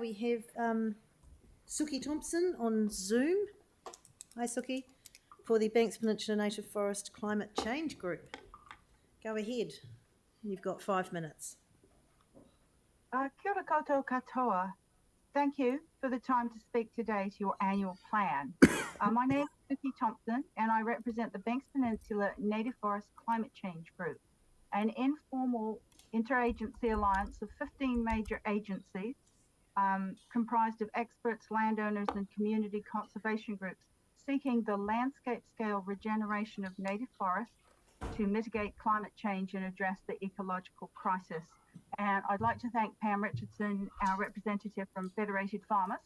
we have Suki Thompson on Zoom. Hi, Suki, for the Banks Peninsula Native Forest Climate Change Group. Go ahead. You've got 5 minutes. Kia ora koutou katoa. Thank you for the time to speak today to your annual plan. My name is Suki Thompson, and I represent the Banks Peninsula Native Forest Climate Change Group, an informal interagency alliance of 15 major agencies comprised of experts, landowners, and community conservation groups seeking the landscape-scale regeneration of native forests to mitigate climate change and address the ecological crisis. And I'd like to thank Pam Richardson, our representative from Federated Farmers,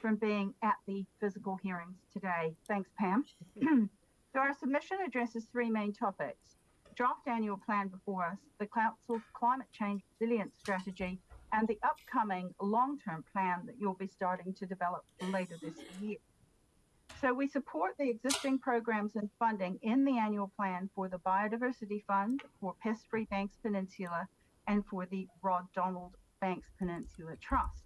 for being at the physical hearings today. Thanks, Pam. So our submission addresses 3 main topics: draft annual plan before us, the Council's climate change resilience strategy, and the upcoming long-term plan that you'll be starting to develop later this year. So we support the existing programs and funding in the annual plan for the Biodiversity Fund, for Pest-Free Banks Peninsula, and for the Rod Donald Banks Peninsula Trust.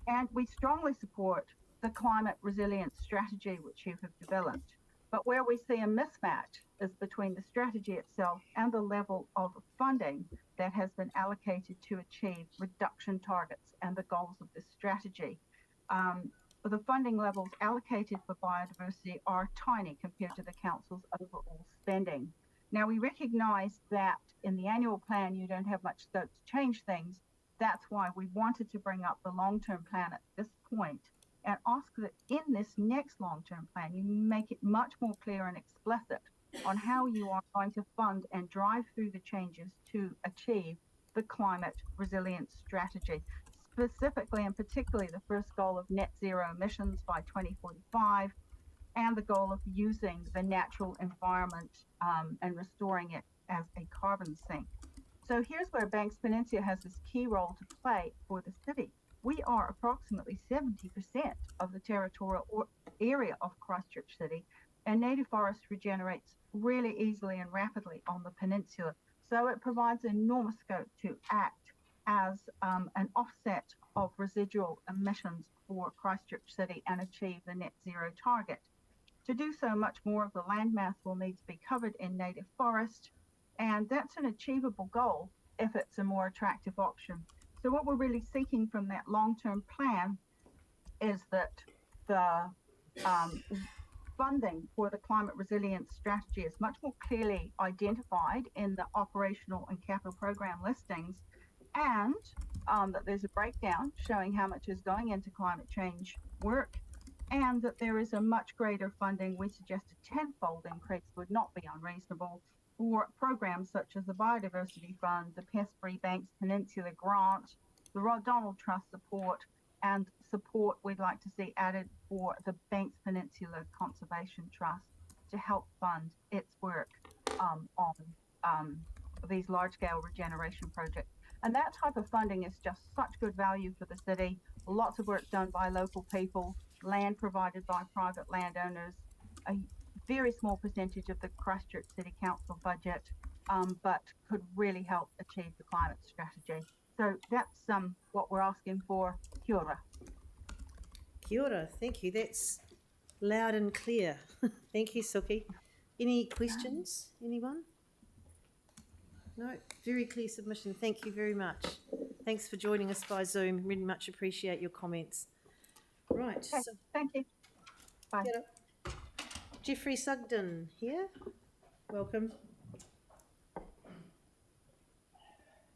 And we strongly support the climate resilience strategy which you have developed. But where we see a mismatch is between the strategy itself and the level of funding that has been allocated to achieve reduction targets and the goals of this strategy. The funding levels allocated for biodiversity are tiny compared to the Council's overall spending. Now, we recognise that in the annual plan, you don't have much scope to change things. That's why we wanted to bring up the long-term plan at this point and ask that in this next long-term plan, you make it much more clear and explicit on how you are going to fund and drive through the changes to achieve the climate resilience strategy. Specifically and particularly the first goal of net zero emissions by 2045, and the goal of using the natural environment and restoring it as a carbon sink. So here's where Banks Peninsula has this key role to play for the city. We are approximately 70% of the territorial area of Christchurch City, and native forest regenerates really easily and rapidly on the peninsula. So it provides enormous scope to act as an offset of residual emissions for Christchurch City and achieve the net zero target. To do so, much more of the landmass will need to be covered in native forest, and that's an achievable goal if it's a more attractive option. So what we're really seeking from that long-term plan is that the funding for the climate resilience strategy is much more clearly identified in the operational and capital program listings, and that there's a breakdown showing how much is going into climate change work, and that there is a much greater funding. We suggest a 10-fold increase would not be unreasonable for programs such as the Biodiversity Fund, the Pest-Free Banks Peninsula Grant, the Rod Donald Trust support, and support we'd like to see added for the Banks Peninsula Conservation Trust to help fund its work on these large-scale regeneration projects. And that type of funding is just such good value for the city. Lots of work done by local people, land provided by private landowners, a very small percentage of the Christchurch City Council budget, but could really help achieve the climate strategy. So that's what we're asking for. Kia ora. Kia ora, thank you. That's loud and clear. Thank you, Suki. Any questions, anyone? No, very clear submission. Thank you very much. Thanks for joining us by Zoom. Really much appreciate your comments. Right. Okay, so, thank you. Bye. Jeffrey Sugden here. Welcome.